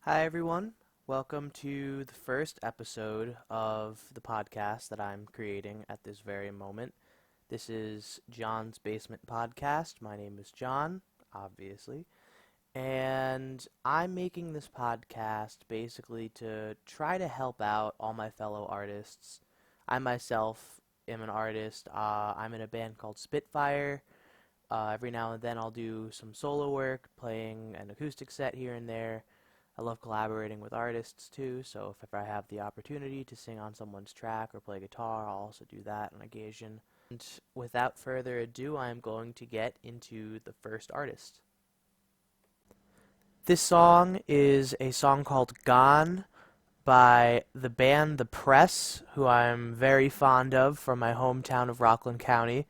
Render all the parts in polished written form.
Hi everyone, welcome to the first episode of the podcast that I'm creating at this very moment. This is John's Basement Podcast. My name is John, obviously, and I'm making this podcast basically to try to help out all my fellow artists. I myself am an artist. I'm in a band called Spitphyre. Every now and then I'll do some solo work, playing an acoustic set here and there. I love collaborating with artists too, so if I have the opportunity to sing on someone's track or play guitar, I'll also do that on occasion. And without further ado, I'm going to get into the first artist. This song is a song called Gone by the band The Press, who I'm very fond of from my hometown of Rockland County.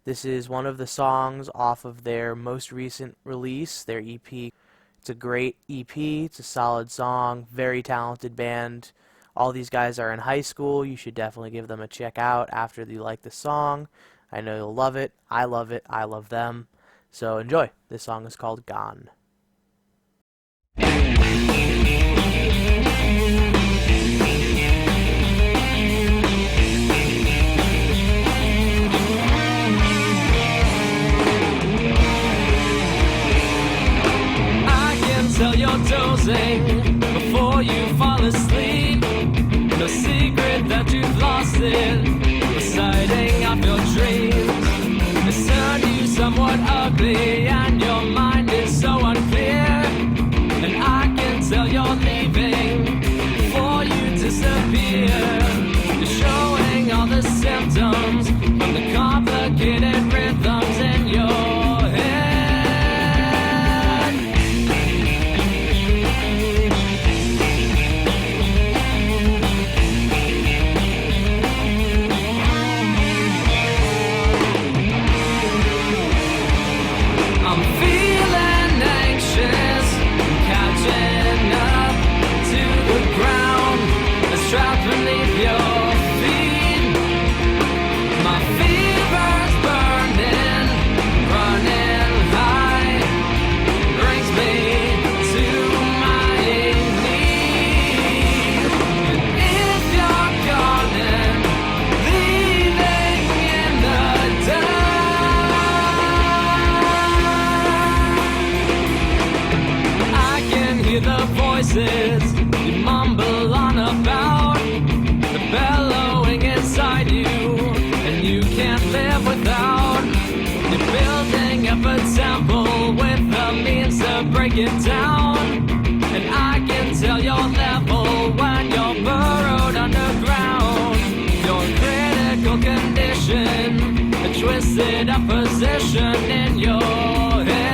This is one of the songs off of their most recent release, their EP. It's a great EP, it's a solid song, very talented band. All these guys are in high school. You should definitely give them a check out after you like the song. I know you'll love it. I love them. So enjoy. This song is called Gone. Till you're dozing before you fall asleep. No secret that you've lost it, reciting of your dreams. It's turned you somewhat ugly and your mind is so unclear. And I can tell you're leaving before you disappear. You're showing all the symptoms from the complicated rhythms in your head. Trapped beneath your feet. My fever's burning, running high, brings me to my knees. And if you're calling, leaving in the dark, I can hear the voices you mumble on about, the bellowing inside you, and you can't live without. You're building up a temple with the means to break it down, and I can tell your level when you're burrowed underground. Your critical condition, a twisted up position in your head.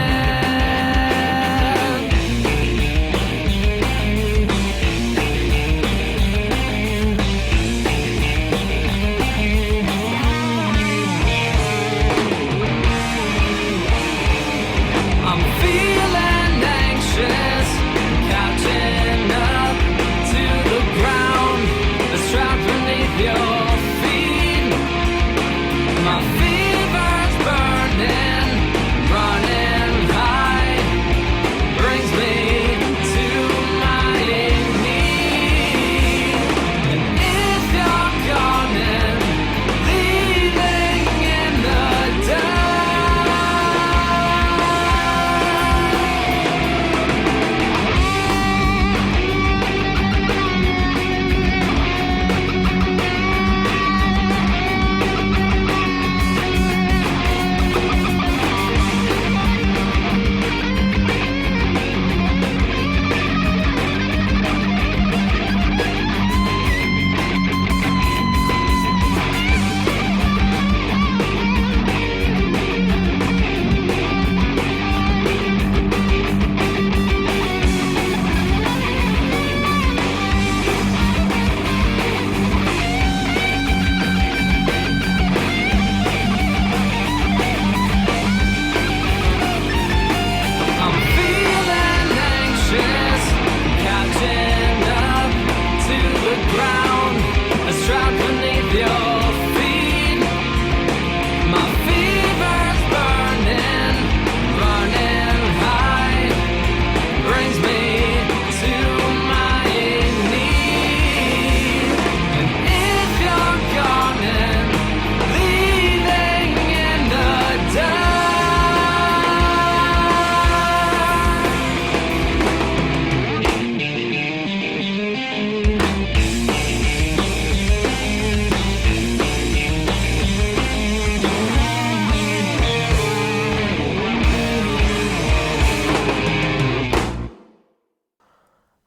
Your feet, my fever's burning,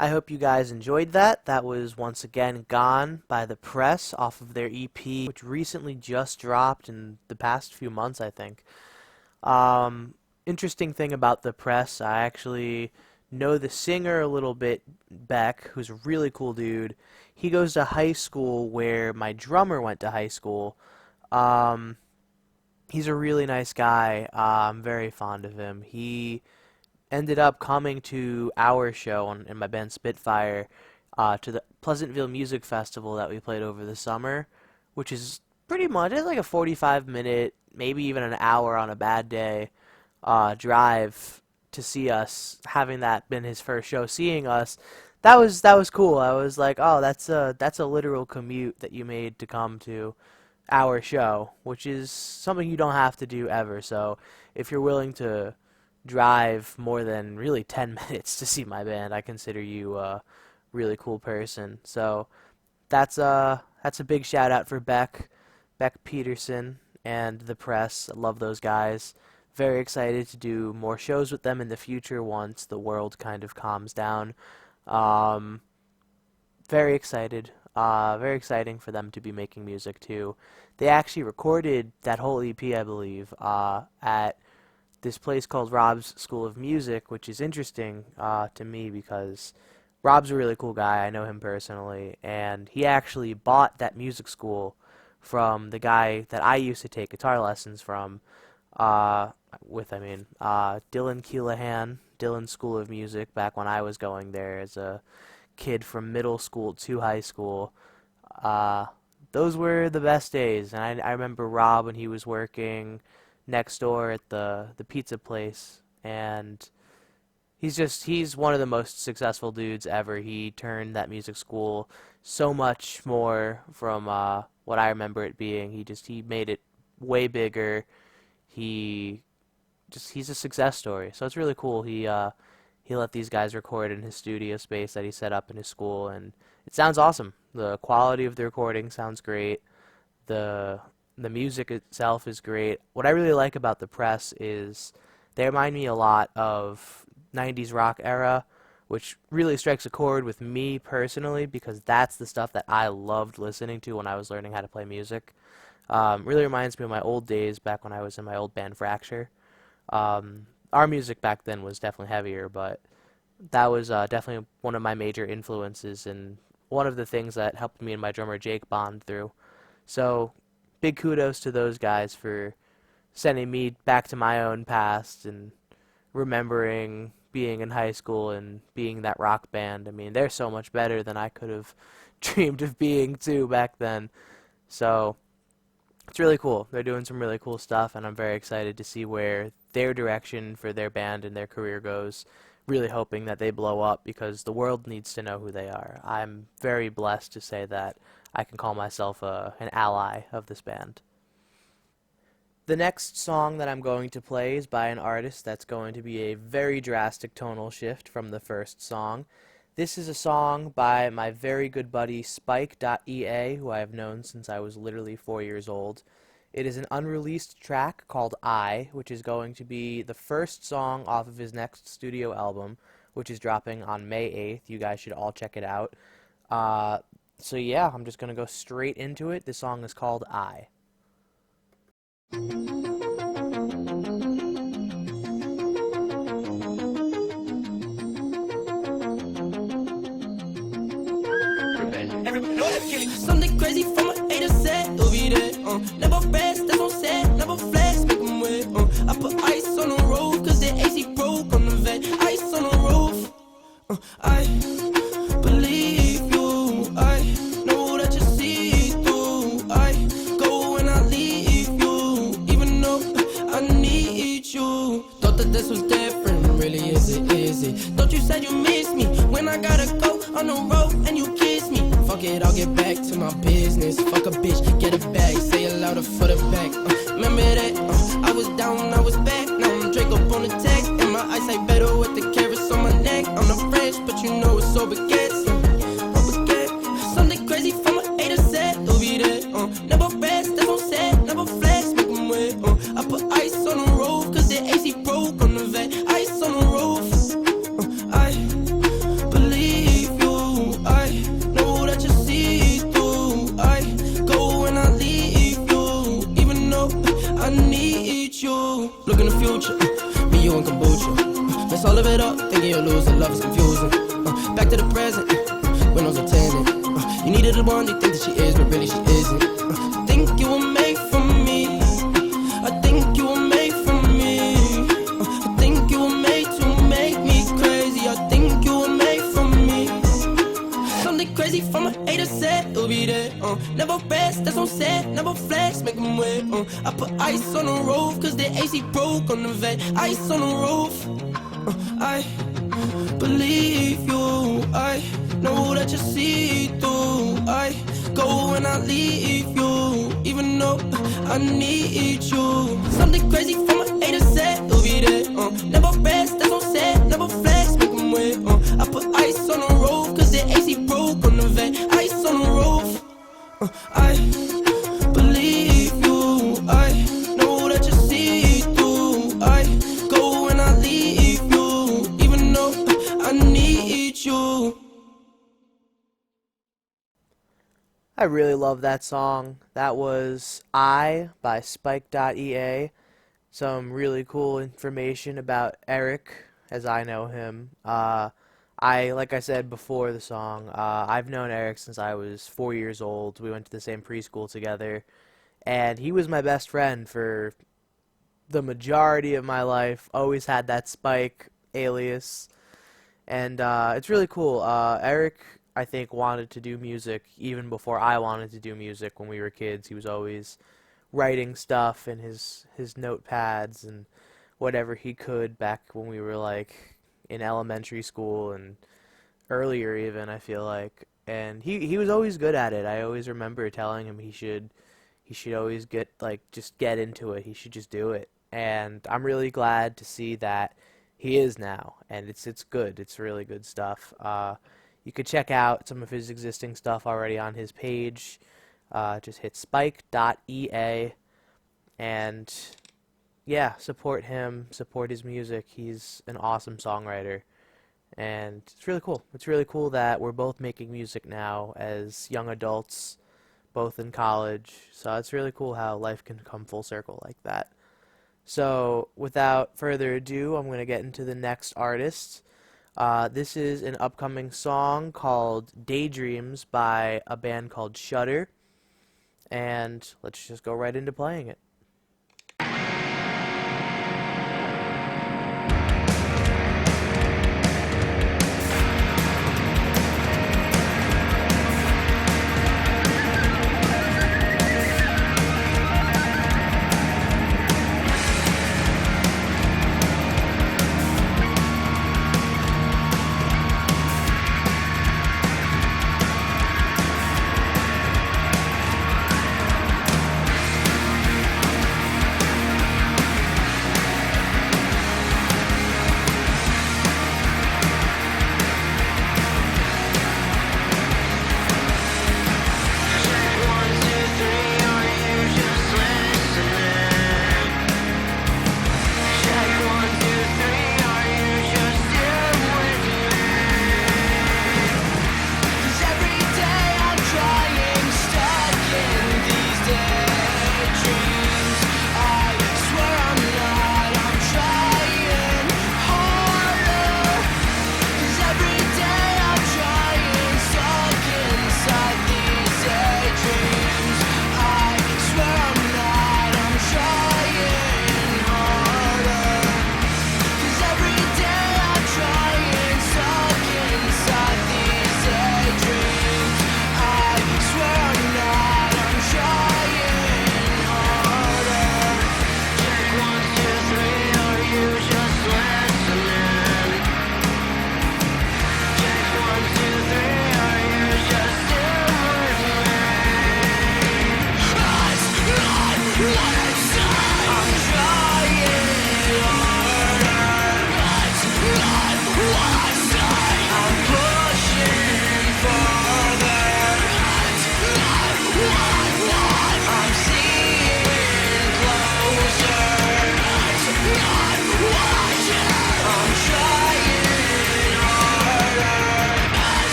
I hope you guys enjoyed that. That was once again Gone by The Press off of their EP, which recently just dropped in the past few months, I think. Interesting thing about The Press, I actually know the singer a little bit, Beck, who's a really cool dude. He goes to high school where my drummer went to high school. He's a really nice guy. I'm very fond of him. He ended up coming to our show in my band Spitphyre to the Pleasantville Music Festival that we played over the summer, which is pretty much it's like a 45-minute, maybe even an hour on a bad day drive to see us. Having that been his first show, seeing us, that was cool. I was like, oh, that's a literal commute that you made to come to our show, which is something you don't have to do ever. So if you're willing to drive more than really 10 minutes to see my band, I consider you a really cool person. So that's a big shout out for Beck Peterson and The Press. I love those guys. Very excited to do more shows with them in the future once the world kind of calms down. Very excited. Very exciting for them to be making music too. They actually recorded that whole EP, I believe, at this place called Rob's School of Music, which is interesting to me because Rob's a really cool guy. I know him personally, and he actually bought that music school from the guy that I used to take guitar lessons from, Dylan Keelahan, Dylan School of Music, back when I was going there as a kid from middle school to high school. Those were the best days, and I remember Rob when he was working next door at the pizza place, and he's one of the most successful dudes ever. He turned that music school so much more from what I remember it being. He made it way bigger. He's a success story. So it's really cool. He let these guys record in his studio space that he set up in his school, and it sounds awesome. The quality of the recording sounds great. The music itself is great. What I really like about The Press is they remind me a lot of 90s rock era, which really strikes a chord with me personally because that's the stuff that I loved listening to when I was learning how to play music. Really reminds me of my old days back when I was in my old band Fracture. Our music back then was definitely heavier, but that was definitely one of my major influences and one of the things that helped me and my drummer Jake bond through. So big kudos to those guys for sending me back to my own past and remembering being in high school and being that rock band. I mean, they're so much better than I could have dreamed of being too back then. So it's really cool. They're doing some really cool stuff, and I'm very excited to see where their direction for their band and their career goes. Really hoping that they blow up because the world needs to know who they are. I'm very blessed to say that I can call myself an ally of this band. The next song that I'm going to play is by an artist that's going to be a very drastic tonal shift from the first song. This is a song by my very good buddy Spike.Ea, who I have known since I was literally 4 years old. It is an unreleased track called I, which is going to be the first song off of his next studio album, which is dropping on May 8th. You guys should all check it out. So yeah, I'm just going to go straight into it. This song is called I. Something crazy from my A to Z, you'll be there. Never rest, that's on set, never flex, make them wet. I put ice on the roof, cause the AC broke on the vet. Ice on the roof. I believe you, I know that you see through. I go when I leave you, even though I need you. Thought that this was different, really is it? Thought you said you missed me when I gotta go on the road and you kiss me. Fuck it, I'll get back to my business. Fuck a bitch, get a bag, say it louder for the back. Remember that? I was down, I was back. Now I'm Drake up on the tech, and my eyesight better with the carrots on my neck. I'm the French, but you know it's so baguettes. Something crazy from my A to Z, you'll be there. Never rest, that's on set, never flex, make them wet. I put ice on the roof, cause the AC broke on the vet. Ice on the roof. I believe of it up, thinking you'll lose it, love is confusing. Back to the present, windows are tinted. You needed the one, you think that she is, but really she isn't. I think you were made for me. I think you were made for me. I think you were made to make me crazy. I think you were made for me. Something crazy from a hater said it'll be there. Never rest, that's on set, never flex, make them wet. I put ice on the roof, cause the AC broke on the vet. Ice on the roof. I believe you. I know that you see through. I go when I leave you, even though I need you. Something crazy from a hater said it'll be there. Never rest, that's on set, never flex, make them wet. I put ice on the roof, cause the AC broke on the vet. Ice on the roof. I believe you. I know that you see through. I go when I leave you, even though I need you. I really love that song. That was I by Spike.Ea. Some really cool information about Eric, as I know him. Like I said before the song, I've known Eric since I was 4 years old. We went to the same preschool together, and he was my best friend for the majority of my life. Always had that Spike alias, and it's really cool. Eric, I think, wanted to do music even before I wanted to do music when we were kids. He was always writing stuff in his notepads and whatever he could back when we were like in elementary school and earlier even, I feel like. And he was always good at it. I always remember telling him he should always just get into it. He should just do it. And I'm really glad to see that he is now, and it's good. It's really good stuff. You could check out some of his existing stuff already on his page. Just hit Spike.Ea, and yeah, support him, support his music. He's an awesome songwriter, and it's really cool. It's really cool that we're both making music now as young adults, both in college. So it's really cool how life can come full circle like that. So without further ado, I'm going to get into the next artist. This is an upcoming song called DayDreams by a band called Shudder, and let's just go right into playing it.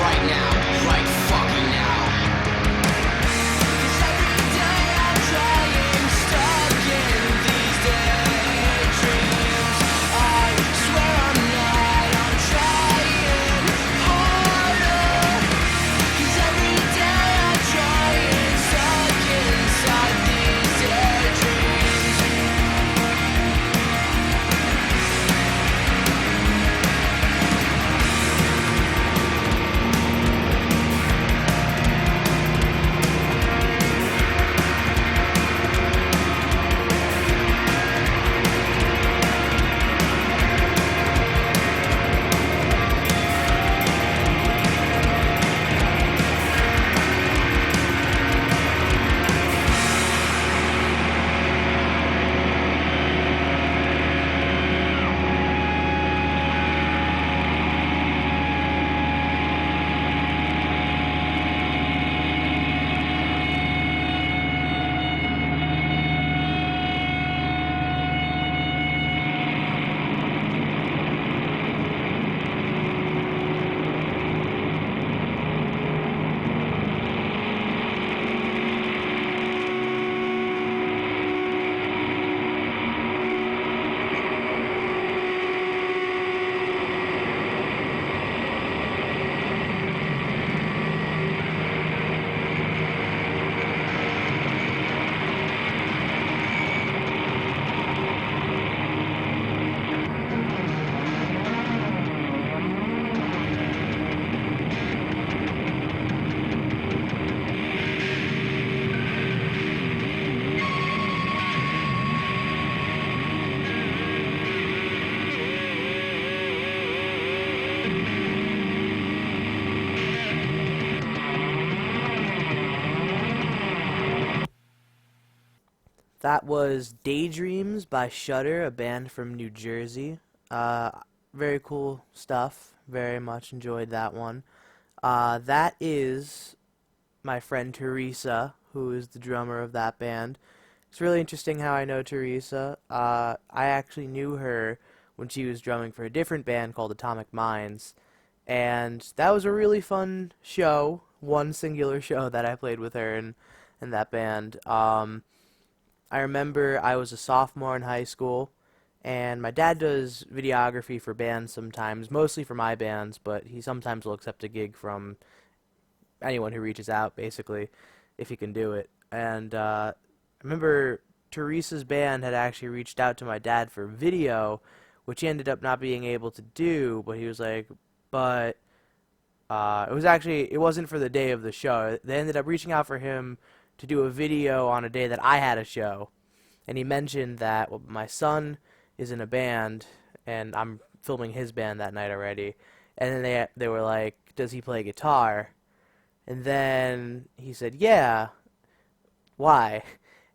right now, right fucking now. 'Cause every day I'm trying, stuck in these daydreams. I swear I'm not, I'm trying harder. 'Cause every day I'm trying, stuck inside these daydreams. That was DayDreams by Shudder, a band from New Jersey. Uh, Very cool stuff. Very much enjoyed that one. That is my friend Teresa, who is the drummer of that band. It's really interesting how I know Teresa. I actually knew her when she was drumming for a different band called Atomic Minds, and that was a really fun show, one singular show that I played with her in that band. I remember I was a sophomore in high school, and my dad does videography for bands sometimes, mostly for my bands, but he sometimes will accept a gig from anyone who reaches out, basically, if he can do it. And I remember Teresa's band had actually reached out to my dad for video, which he ended up not being able to do, but he was like, but it wasn't for the day of the show. They ended up reaching out for him to do a video on a day that I had a show. And he mentioned that, well, my son is in a band, and I'm filming his band that night already. And then they were like, does he play guitar? And then he said, yeah. Why?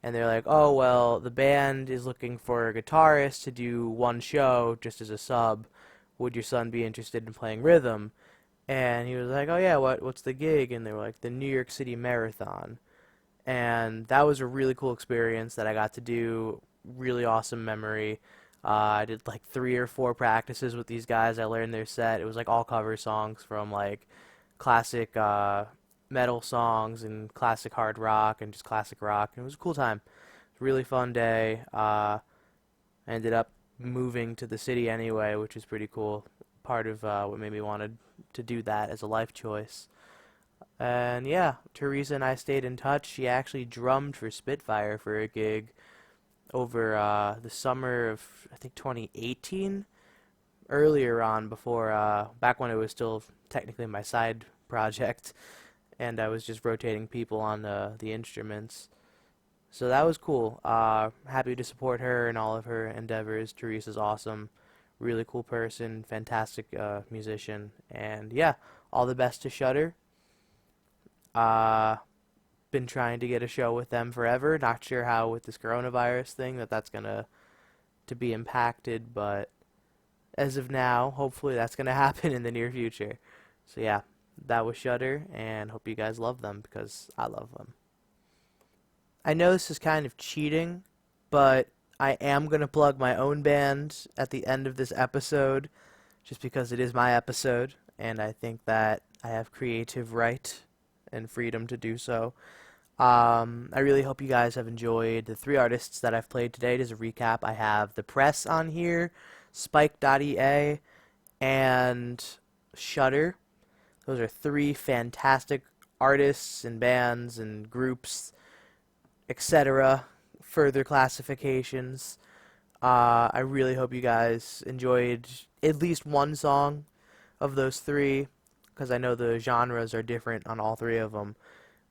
And they're like, oh, well, the band is looking for a guitarist to do one show just as a sub. Would your son be interested in playing rhythm? And he was like, oh, yeah, what's the gig? And they were like, the New York City Marathon. And that was a really cool experience that I got to do. Really awesome memory. I did like 3 or 4 practices with these guys. I learned their set. It was like all cover songs from like classic metal songs and classic hard rock and just classic rock. And it was a cool time. It was a really fun day. I ended up moving to the city anyway, which is pretty cool. Part of what made me wanted to do that as a life choice. And yeah, Teresa and I stayed in touch. She actually drummed for Spitphyre for a gig over the summer of, I think, 2018. Earlier on, before, back when it was still technically my side project, and I was just rotating people on the instruments. So that was cool. Happy to support her and all of her endeavors. Teresa's awesome. Really cool person. Fantastic musician. And yeah, all the best to Shudder. Been trying to get a show with them forever. Not sure how with this coronavirus thing that's gonna to be impacted, but as of now, hopefully that's gonna happen in the near future. So yeah, that was Shudder, and hope you guys love them because I love them. I know this is kind of cheating, but I am gonna plug my own band at the end of this episode, just because it is my episode, and I think that I have creative right and freedom to do so. I really hope you guys have enjoyed the three artists that I've played today. As a recap, I have The Press on here, Spike.Ea, and Shudder. Those are three fantastic artists and bands and groups, etc. Further classifications. I really hope you guys enjoyed at least one song of those three, because I know the genres are different on all three of them.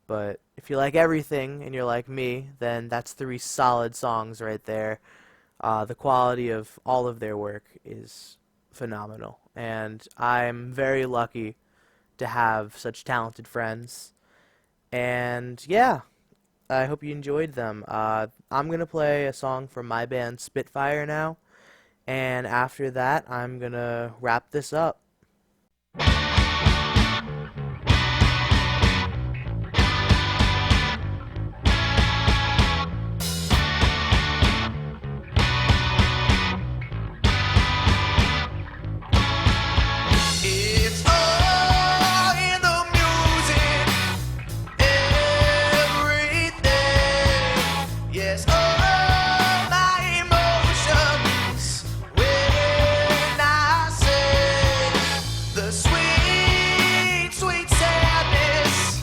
But if you like everything and you're like me, then that's three solid songs right there. The quality of all of their work is phenomenal, and I'm very lucky to have such talented friends. And yeah, I hope you enjoyed them. I'm going to play a song from my band Spitphyre now, and after that, I'm going to wrap this up. It's all in the music, everything. Yes, all my emotions when I say the sweet, sweet sadness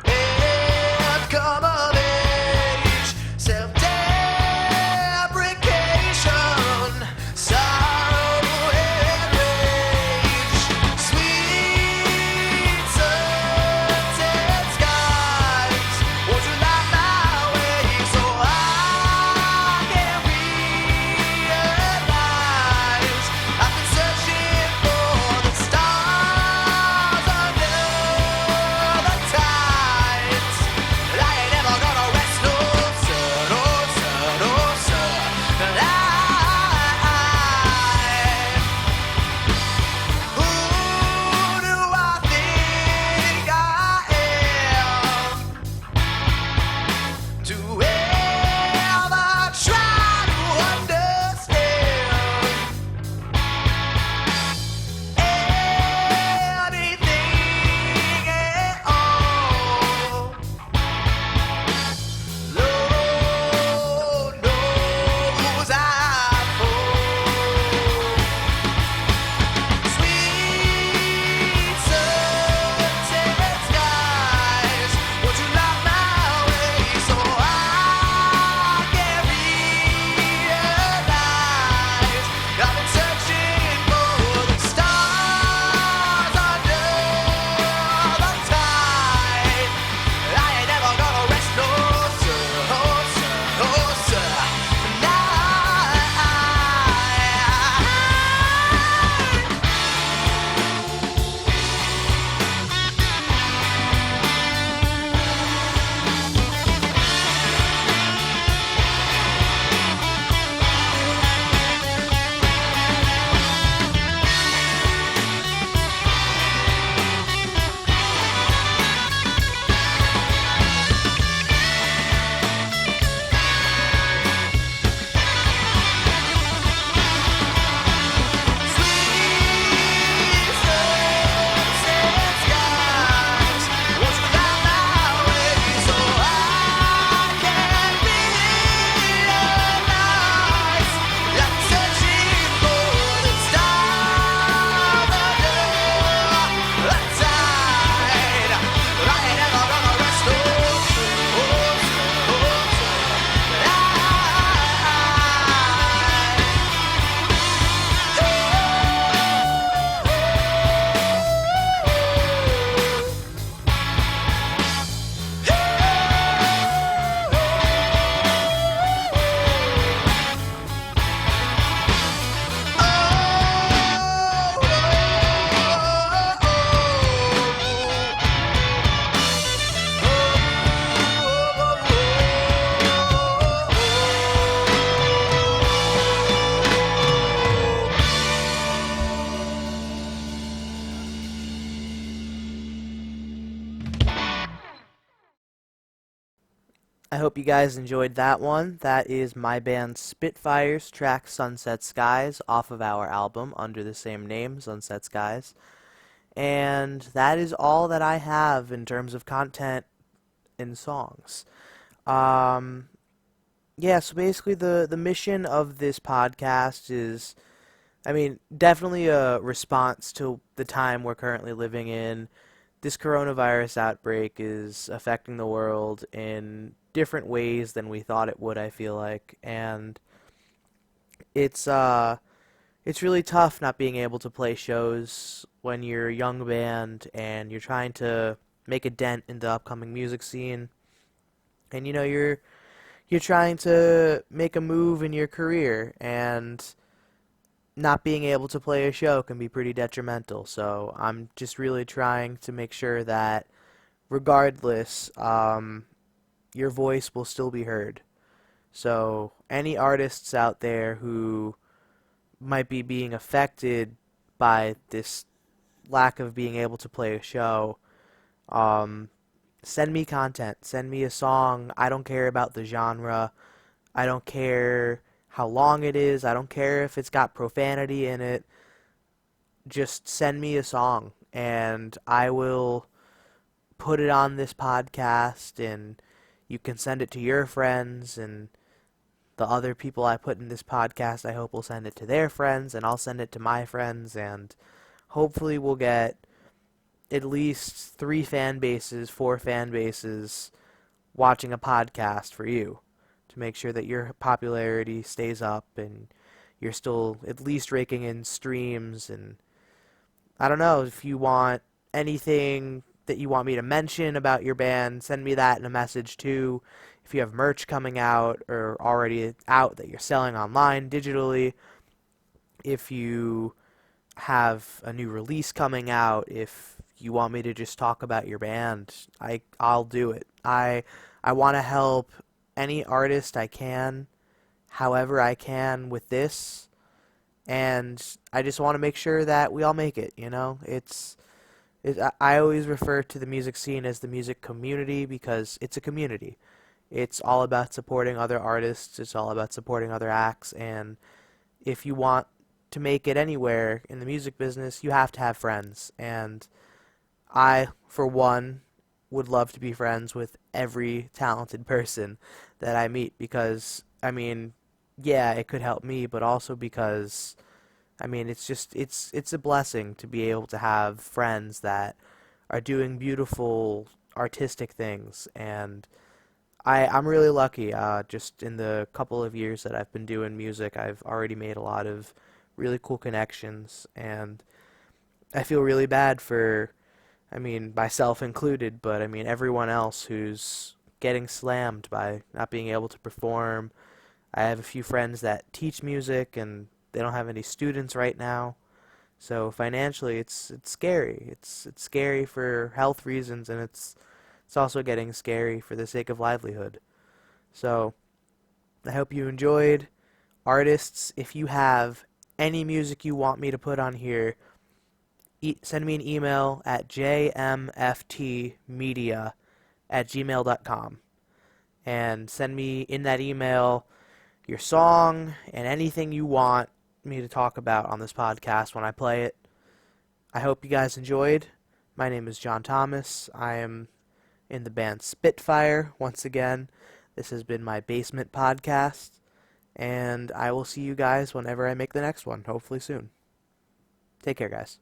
and come of age, self-deprecation, sorrow and rage, sweet sunset skies. Won't you light my way so I can realize I've been searching for the stars under the tides. I ain't never gonna rest, no sir, no sir, no sir. And who do I think I am to ever try to understand anything at all? Lord knows I fall. Sweet sunset skies, won't you light my way so I can realize I've been searching for the stars under the tide. I ain't never gonna rest, no sir, no sir, no sir. And I hope you guys enjoyed that one. That is my band Spitphyre's track Sunset Skies off of our album under the same name, Sunset Skies. And that is all that I have in terms of content in songs. Um, yeah, so basically the mission of this podcast is, I mean, definitely a response to the time we're currently living in. This coronavirus outbreak is affecting the world in different ways than we thought it would, I feel like. And it's it's really tough not being able to play shows when you're a young band and you're trying to make a dent in the upcoming music scene. And you're trying to make a move in your career, and not being able to play a show can be pretty detrimental. So I'm just really trying to make sure that regardless, your voice will still be heard. So any artists out there who might be being affected by this lack of being able to play a show, um, send me content. Send me a song. I don't care about the genre. I don't care how long it is. I don't care if it's got profanity in it. Just send me a song, and I will put it on this podcast, and you can send it to your friends, and the other people I put in this podcast, I hope will send it to their friends, and I'll send it to my friends, and hopefully we'll get at least 4 fan bases watching a podcast for you to make sure that your popularity stays up and you're still at least raking in streams. And I don't know, if you want anything that you want me to mention about your band, send me that in a message too. If you have merch coming out or already out that you're selling online digitally, if you have a new release coming out, if you want me to just talk about your band, I'll do it. I want to help any artist I can, however I can with this, and I just want to make sure that we all make it, you know? I always refer to the music scene as the music community because it's a community. It's all about supporting other artists, it's all about supporting other acts, and if you want to make it anywhere in the music business, you have to have friends. And I, for one, would love to be friends with every talented person that I meet because, I mean, yeah, it could help me, but also because, I mean, it's a blessing to be able to have friends that are doing beautiful artistic things. And I'm really lucky. Just in the couple of years that I've been doing music, I've already made a lot of really cool connections, and I feel really bad for, I mean, myself included, but I mean everyone else who's getting slammed by not being able to perform. I have a few friends that teach music, and they don't have any students right now. So financially, it's scary. It's scary for health reasons, and it's also getting scary for the sake of livelihood. So I hope you enjoyed. Artists, if you have any music you want me to put on here, send me an email at jmftmedia@gmail.com, and send me in that email your song and anything you want me to talk about on this podcast when I play it. I hope you guys enjoyed. My name is John Thomas. I am in the band Spitphyre once again. This has been my basement podcast, and I will see you guys whenever I make the next one, hopefully soon. Take care, guys.